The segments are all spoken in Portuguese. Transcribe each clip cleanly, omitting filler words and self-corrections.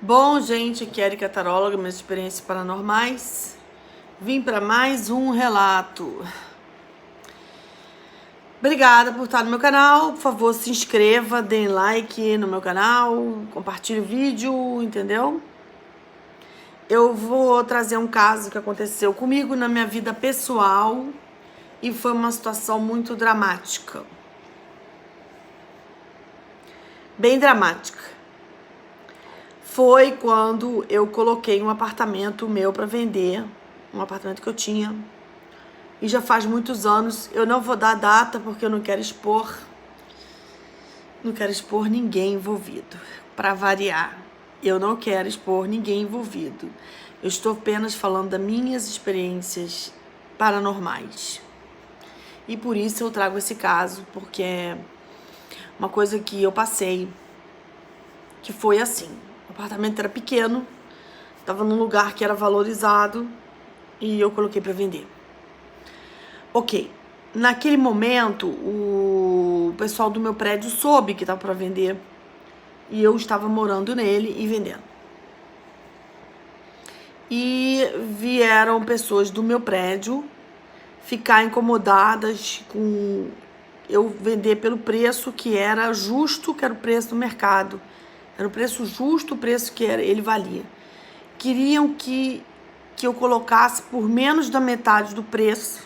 Bom, gente, aqui é Erika Taróloga, minhas experiências paranormais. Vim para mais um relato. Obrigada por estar no meu canal. Por favor, se inscreva, deem like no meu canal, compartilhe o vídeo, entendeu? Eu vou trazer um caso que aconteceu comigo na minha vida pessoal e foi uma situação muito dramática. Bem dramática. Foi quando eu coloquei um apartamento meu para vender, um apartamento que eu tinha, e já faz muitos anos. Eu não vou dar data porque eu não quero expor ninguém envolvido, para variar. Eu não quero expor ninguém envolvido. Eu estou apenas falando das minhas experiências paranormais. E por isso eu trago esse caso, porque é uma coisa que eu passei, que foi assim. O apartamento era pequeno, estava num lugar que era valorizado e eu coloquei para vender. Ok, naquele momento o pessoal do meu prédio soube que estava para vender e eu estava morando nele e vendendo. E vieram pessoas do meu prédio ficar incomodadas com eu vender pelo preço que era justo, que era o preço do mercado. Era o preço justo, o preço que ele valia. Queriam que eu colocasse por menos da metade do preço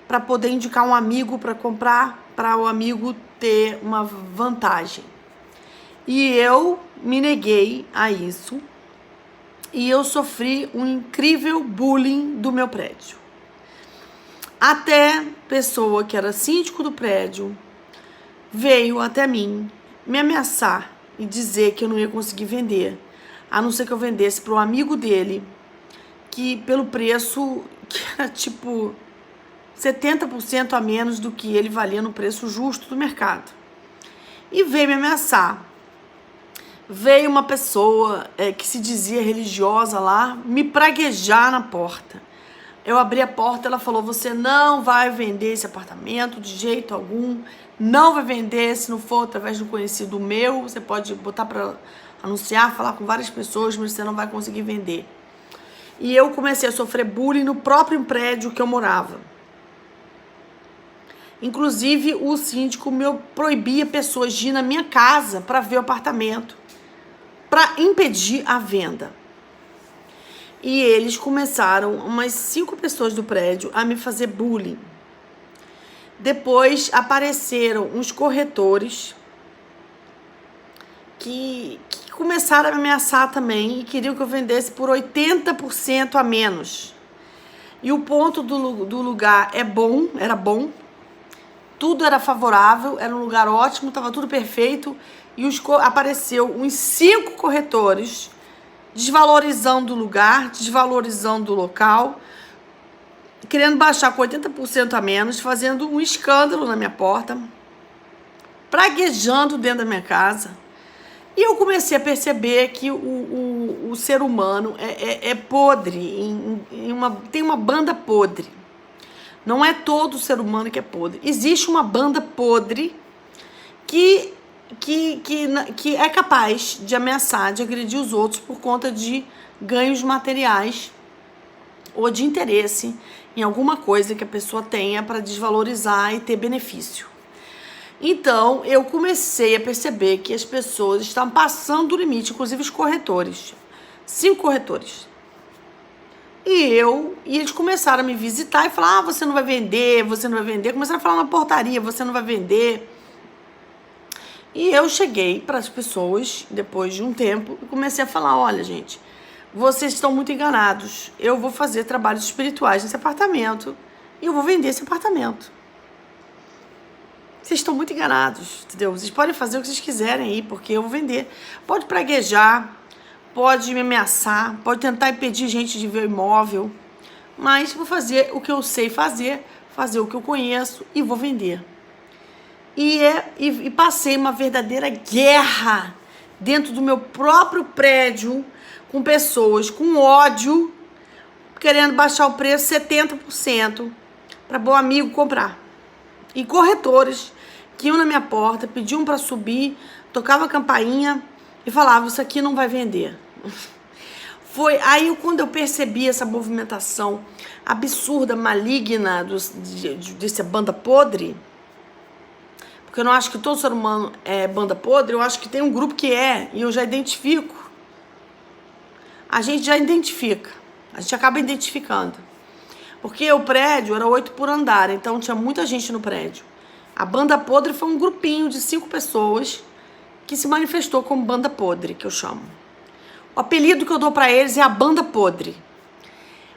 para poder indicar um amigo para comprar, para o amigo ter uma vantagem. E eu me neguei a isso e eu sofri um incrível bullying do meu prédio. Até pessoa que era síndico do prédio veio até mim me ameaçar e dizer que eu não ia conseguir vender, a não ser que eu vendesse para um amigo dele, que pelo preço que era tipo 70% a menos do que ele valia no preço justo do mercado. E veio me ameaçar. Veio uma pessoa que se dizia religiosa lá, me praguejar na porta. Eu abri a porta, ela falou: você não vai vender esse apartamento de jeito algum, não vai vender se não for através de um conhecido meu, você pode botar para anunciar, falar com várias pessoas, mas você não vai conseguir vender. E eu comecei a sofrer bullying no próprio prédio que eu morava. Inclusive, o síndico me proibia pessoas de ir na minha casa para ver o apartamento, para impedir a venda. E eles começaram, umas 5 pessoas do prédio, a me fazer bullying. Depois apareceram uns corretores que começaram a me ameaçar também e queriam que eu vendesse por 80% a menos. E o ponto do lugar era bom, tudo era favorável, era um lugar ótimo, estava tudo perfeito. E apareceu uns 5 corretores desvalorizando o lugar, desvalorizando o local, querendo baixar com 80% a menos, fazendo um escândalo na minha porta, praguejando dentro da minha casa. E eu comecei a perceber que o ser humano é podre, tem uma banda podre. Não é todo ser humano que é podre. Existe uma banda podre que é capaz de ameaçar, de agredir os outros por conta de ganhos materiais ou de interesse em alguma coisa que a pessoa tenha para desvalorizar e ter benefício. Então, eu comecei a perceber que as pessoas estavam passando do limite, inclusive os corretores. 5 corretores. E eles começaram a me visitar e falar: você não vai vender, você não vai vender. Começaram a falar na portaria: você não vai vender. E eu cheguei para as pessoas, depois de um tempo, e comecei a falar: olha, gente, vocês estão muito enganados. Eu vou fazer trabalhos espirituais nesse apartamento e eu vou vender esse apartamento. Vocês estão muito enganados, entendeu? Vocês podem fazer o que vocês quiserem aí, porque eu vou vender. Pode praguejar, pode me ameaçar, pode tentar impedir gente de ver o imóvel, mas vou fazer o que eu sei fazer o que eu conheço e vou vender. E passei uma verdadeira guerra dentro do meu próprio prédio, com pessoas com ódio, querendo baixar o preço 70% para bom amigo comprar. E corretores que iam na minha porta, pediam para subir, tocava a campainha e falava, isso aqui não vai vender. Foi aí quando eu percebi essa movimentação absurda, maligna dessa banda podre, porque eu não acho que todo ser humano é banda podre, eu acho que tem um grupo que é, e eu já identifico. A gente já identifica, a gente acaba identificando. Porque o prédio era 8 por andar, então tinha muita gente no prédio. A banda podre foi um grupinho de 5 pessoas que se manifestou como banda podre, que eu chamo. O apelido que eu dou pra eles é a banda podre.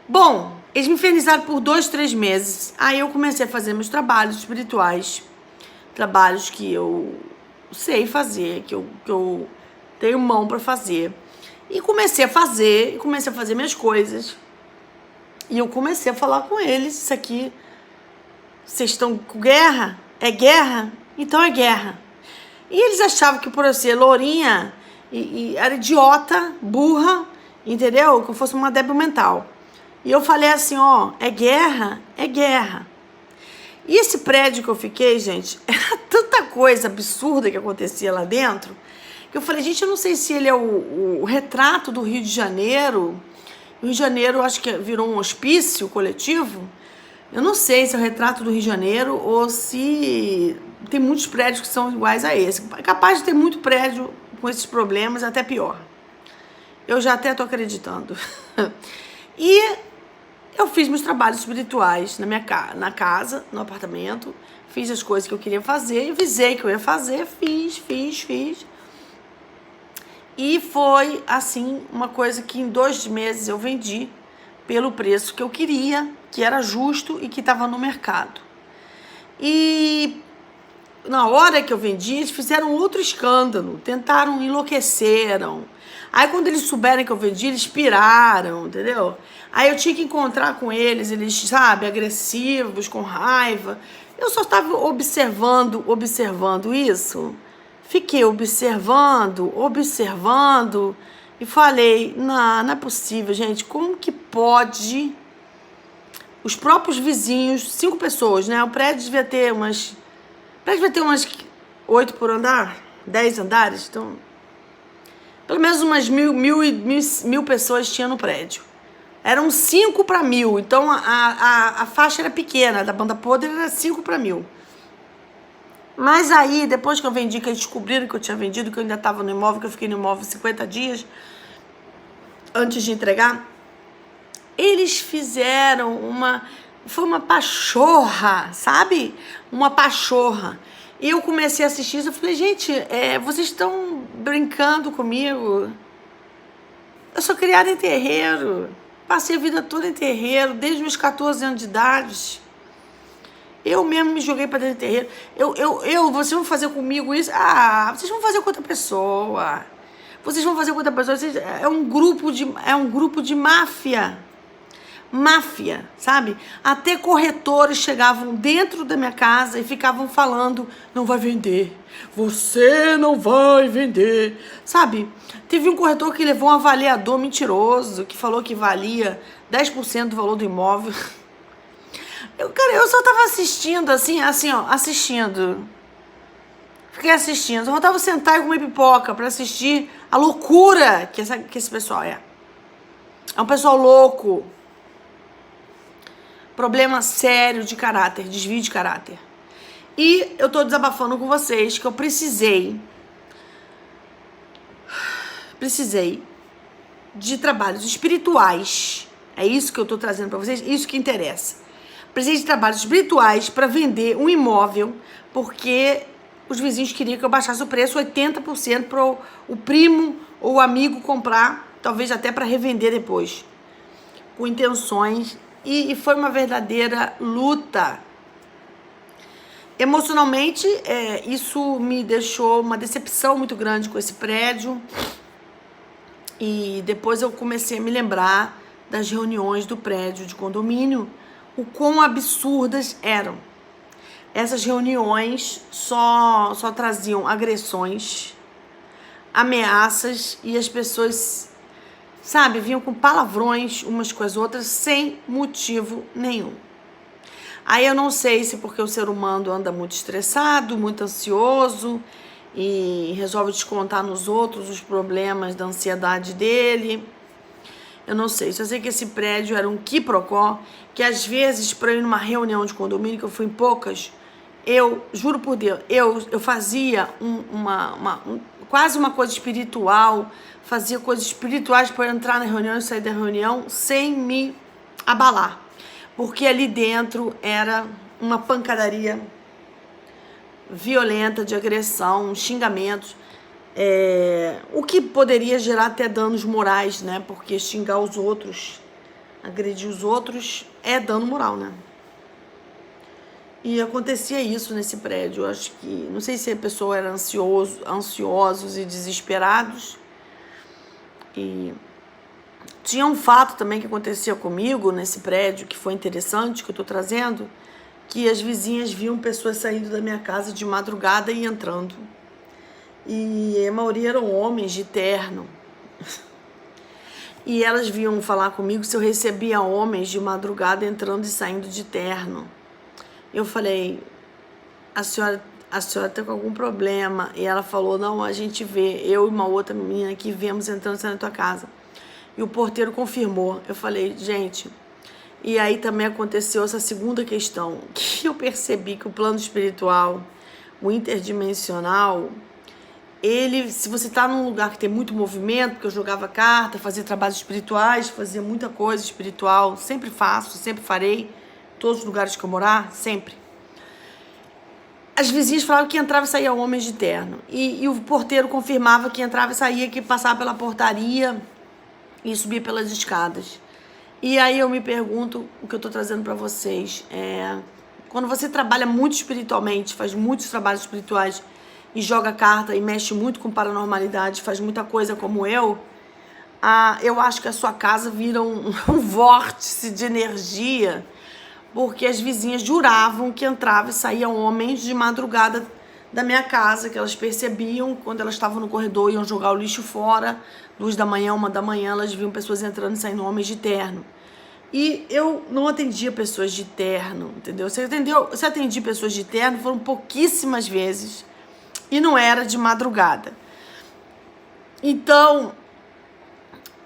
Bom, eles me infernizzaram por 2, 3 meses. Aí eu comecei a fazer meus trabalhos espirituais. Trabalhos que eu sei fazer, que eu tenho mão pra fazer. E comecei a fazer minhas coisas. E eu comecei a falar com eles, isso aqui, vocês estão com guerra? É guerra? Então é guerra. E eles achavam que por eu ser lourinha, e era idiota, burra, entendeu? Que eu fosse uma débil mental. E eu falei assim, ó, é guerra? É guerra. E esse prédio que eu fiquei, gente, era tanta coisa absurda que acontecia lá dentro, que eu falei, gente, eu não sei se ele é o retrato do Rio de Janeiro. O Rio de Janeiro, acho que virou um hospício coletivo. Eu não sei se é o retrato do Rio de Janeiro ou se tem muitos prédios que são iguais a esse. É capaz de ter muito prédio com esses problemas, até pior. Eu já até tô acreditando. E eu fiz meus trabalhos espirituais na casa, no apartamento. Fiz as coisas que eu queria fazer, avisei que eu ia fazer, fiz. E foi, assim, uma coisa que em 2 meses eu vendi pelo preço que eu queria, que era justo e que estava no mercado. E na hora que eu vendi, eles fizeram outro escândalo, tentaram, enlouqueceram. Aí quando eles souberam que eu vendi, eles piraram, entendeu? Aí eu tinha que encontrar com eles, sabe, agressivos, com raiva. Eu só estava observando isso. Fiquei observando e falei, não é possível, gente, como que pode os próprios vizinhos, 5 pessoas, né? O prédio devia ter umas 8 por andar, 10 andares, então pelo menos umas mil pessoas tinha no prédio. Eram 5 para 1000, então a faixa era pequena, da banda podre era 5 para 1000. Mas aí, depois que eu vendi, que eles descobriram que eu tinha vendido, que eu ainda estava no imóvel, que eu fiquei no imóvel 50 dias antes de entregar, eles fizeram foi uma pachorra, sabe? Uma pachorra. E eu comecei a assistir isso, eu falei, gente, vocês estão brincando comigo? Eu sou criada em terreiro, passei a vida toda em terreiro, desde meus 14 anos de idade. Eu mesmo me joguei pra dentro do terreiro. Vocês vão fazer comigo isso? Ah, vocês vão fazer com outra pessoa. Vocês vão fazer com outra pessoa. É um grupo de máfia. Máfia, sabe? Até corretores chegavam dentro da minha casa e ficavam falando, não vai vender. Você não vai vender. Sabe? Teve um corretor que levou um avaliador mentiroso, que falou que valia 10% do valor do imóvel. Eu só tava assistindo, assim, ó, assistindo. Fiquei assistindo. Eu voltava a sentar e comer pipoca pra assistir a loucura que esse pessoal é. É um pessoal louco. Problema sério de caráter, desvio de caráter. E eu tô desabafando com vocês que eu precisei de trabalhos espirituais. É isso que eu tô trazendo pra vocês, isso que interessa. Precisei de trabalhos espirituais para vender um imóvel, porque os vizinhos queriam que eu baixasse o preço 80% para o primo ou o amigo comprar, talvez até para revender depois, com intenções. E foi uma verdadeira luta. Emocionalmente, isso me deixou uma decepção muito grande com esse prédio. E depois eu comecei a me lembrar das reuniões do prédio de condomínio, o quão absurdas eram. Essas reuniões só traziam agressões, ameaças, e as pessoas, sabe, vinham com palavrões umas com as outras sem motivo nenhum. Aí eu não sei se porque o ser humano anda muito estressado, muito ansioso, e resolve descontar nos outros os problemas da ansiedade dele. Eu não sei, só sei que esse prédio era um quiprocó, que às vezes, para eu ir numa reunião de condomínio, que eu fui em poucas, eu, juro por Deus, eu fazia quase uma coisa espiritual, fazia coisas espirituais para entrar na reunião e sair da reunião sem me abalar. Porque ali dentro era uma pancadaria violenta de agressão, xingamentos, o que poderia gerar até danos morais, né? Porque xingar os outros, agredir os outros é dano moral, né? E acontecia isso nesse prédio. Eu acho que, não sei se a pessoa era ansiosos e desesperados. E tinha um fato também que acontecia comigo nesse prédio, que foi interessante, que eu tô trazendo, que as vizinhas viam pessoas saindo da minha casa de madrugada e entrando. E a maioria eram homens de terno. E elas vinham falar comigo se eu recebia homens de madrugada entrando e saindo de terno. Eu falei, a senhora tá com algum problema? E ela falou, não, a gente vê, eu e uma outra menina que vemos entrando e saindo da tua casa. E o porteiro confirmou. Eu falei, gente... E aí também aconteceu essa segunda questão, que eu percebi que o plano espiritual, o interdimensional, ele, se você está num lugar que tem muito movimento, porque eu jogava carta, fazia trabalhos espirituais, fazia muita coisa espiritual, sempre faço, sempre farei, todos os lugares que eu morar, sempre. As vizinhas falavam que entrava e saía homens de terno. E o porteiro confirmava que entrava e saía, que passava pela portaria e subia pelas escadas. E aí eu me pergunto, o que eu tô trazendo para vocês, quando você trabalha muito espiritualmente, faz muitos trabalhos espirituais e joga carta e mexe muito com paranormalidade, faz muita coisa como eu acho que a sua casa vira um vórtice de energia, porque as vizinhas juravam que entrava e saíam homens de madrugada da minha casa, que elas percebiam quando elas estavam no corredor, iam jogar o lixo fora, 2 da manhã, 1 da manhã, elas viam pessoas entrando e saindo, homens de terno. E eu não atendia pessoas de terno, entendeu? Se atendi pessoas de terno, foram pouquíssimas vezes, e não era de madrugada. Então,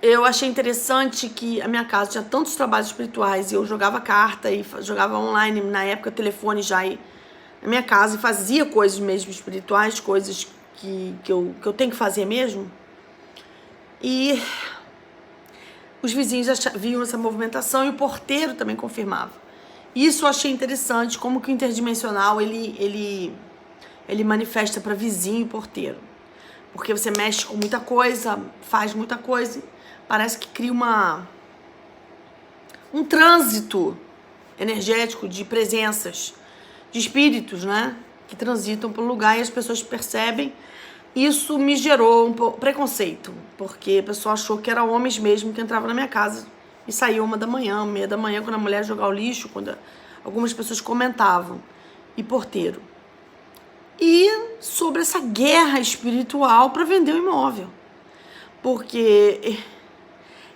eu achei interessante que a minha casa tinha tantos trabalhos espirituais, e eu jogava carta e jogava online, na época telefone já, na minha casa, e fazia coisas mesmo espirituais, coisas que eu tenho que fazer mesmo. E os vizinhos viam essa movimentação e o porteiro também confirmava. Isso eu achei interessante, como que o interdimensional ele manifesta para vizinho e porteiro. Porque você mexe com muita coisa, faz muita coisa, parece que cria um trânsito energético de presenças, de espíritos, né? Que transitam pelo lugar e as pessoas percebem. Isso me gerou um preconceito, porque a pessoa achou que era homens mesmo que entravam na minha casa e saíam 1 da manhã, 1h30 da manhã, quando a mulher jogar o lixo, quando algumas pessoas comentavam, e porteiro. E sobre essa guerra espiritual para vender o imóvel, porque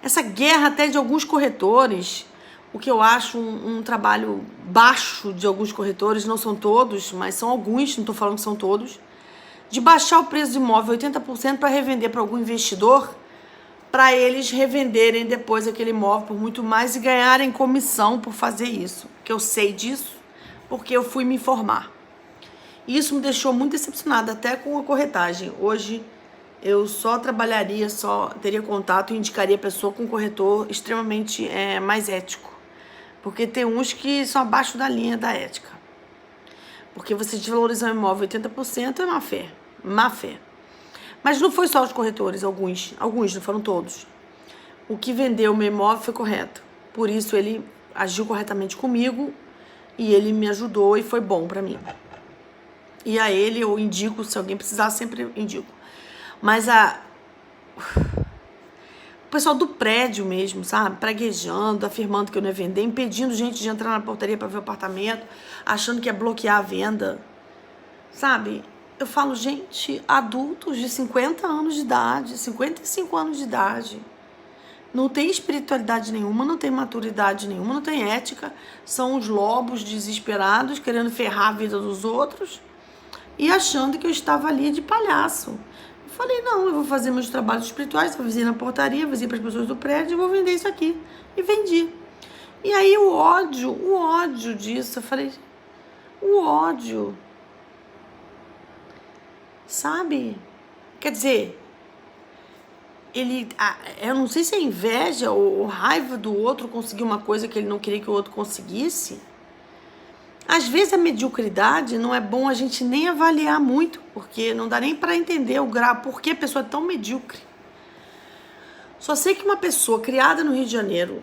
essa guerra até de alguns corretores, o que eu acho um trabalho baixo de alguns corretores, não são todos, mas são alguns, não estou falando que são todos, de baixar o preço do imóvel 80% para revender para algum investidor, para eles revenderem depois aquele imóvel por muito mais e ganharem comissão por fazer isso. Que eu sei disso, porque eu fui me informar. E isso me deixou muito decepcionada, até com a corretagem. Hoje eu só trabalharia, só teria contato e indicaria a pessoa com um corretor extremamente mais ético. Porque tem uns que são abaixo da linha da ética. Porque você desvalorizar um imóvel 80% é má fé. Má fé. Mas não foi só os corretores, alguns, não foram todos. O que vendeu o meu imóvel foi correto. Por isso ele agiu corretamente comigo e ele me ajudou e foi bom pra mim. E a ele eu indico, se alguém precisar, sempre indico. Mas o pessoal do prédio mesmo, sabe? Praguejando, afirmando que eu não ia vender, impedindo gente de entrar na portaria para ver o apartamento, achando que ia bloquear a venda, sabe? Eu falo, gente, adultos de 50 anos de idade, 55 anos de idade, não tem espiritualidade nenhuma, não tem maturidade nenhuma, não tem ética, são os lobos desesperados querendo ferrar a vida dos outros, e achando que eu estava ali de palhaço. Eu falei, não, eu vou fazer meus trabalhos espirituais, avisei na portaria, avisei para as pessoas do prédio e vou vender isso aqui. E vendi. E aí o ódio disso, eu falei, o ódio, sabe? Quer dizer, eu não sei se é inveja ou raiva do outro conseguir uma coisa que ele não queria que o outro conseguisse. Às vezes a mediocridade não é bom a gente nem avaliar muito, porque não dá nem para entender o grau, por que a pessoa é tão medíocre. Só sei que uma pessoa criada no Rio de Janeiro,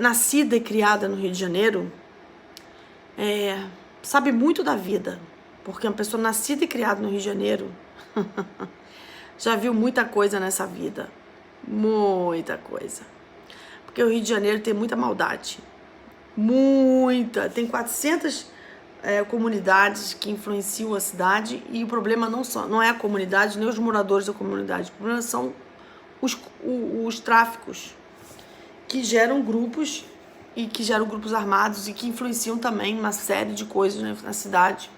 nascida e criada no Rio de Janeiro, sabe muito da vida, porque uma pessoa nascida e criada no Rio de Janeiro já viu muita coisa nessa vida, muita coisa, porque o Rio de Janeiro tem muita maldade, tem 400 comunidades que influenciam a cidade, e o problema não é a comunidade, nem os moradores da comunidade, o problema são os tráficos que geram grupos e que geram grupos armados e que influenciam também uma série de coisas, né, na cidade.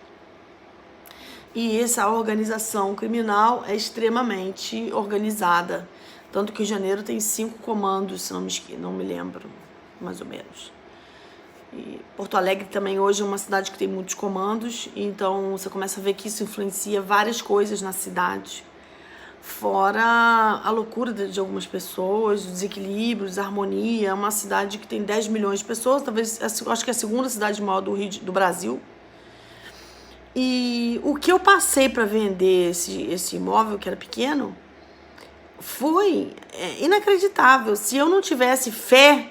E essa organização criminal é extremamente organizada, tanto que o Rio de Janeiro tem 5 comandos, se não me lembro, mais ou menos. E Porto Alegre também hoje é uma cidade que tem muitos comandos, então você começa a ver que isso influencia várias coisas na cidade. Fora a loucura de algumas pessoas, o desequilíbrio, a desarmonia. É uma cidade que tem 10 milhões de pessoas, talvez, acho que é a segunda cidade maior do Brasil. E o que eu passei para vender esse imóvel, que era pequeno, foi inacreditável. Se eu não tivesse fé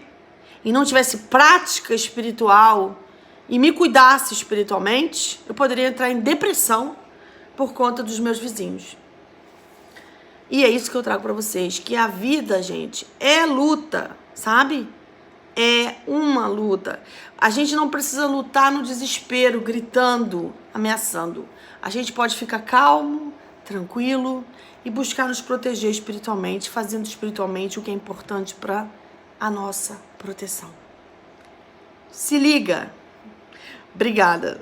e não tivesse prática espiritual e me cuidasse espiritualmente, eu poderia entrar em depressão por conta dos meus vizinhos. E é isso que eu trago pra vocês, que a vida, gente, é luta, sabe? É uma luta. A gente não precisa lutar no desespero, gritando, ameaçando. A gente pode ficar calmo, tranquilo e buscar nos proteger espiritualmente, fazendo espiritualmente o que é importante para a nossa proteção. Se liga! Obrigada!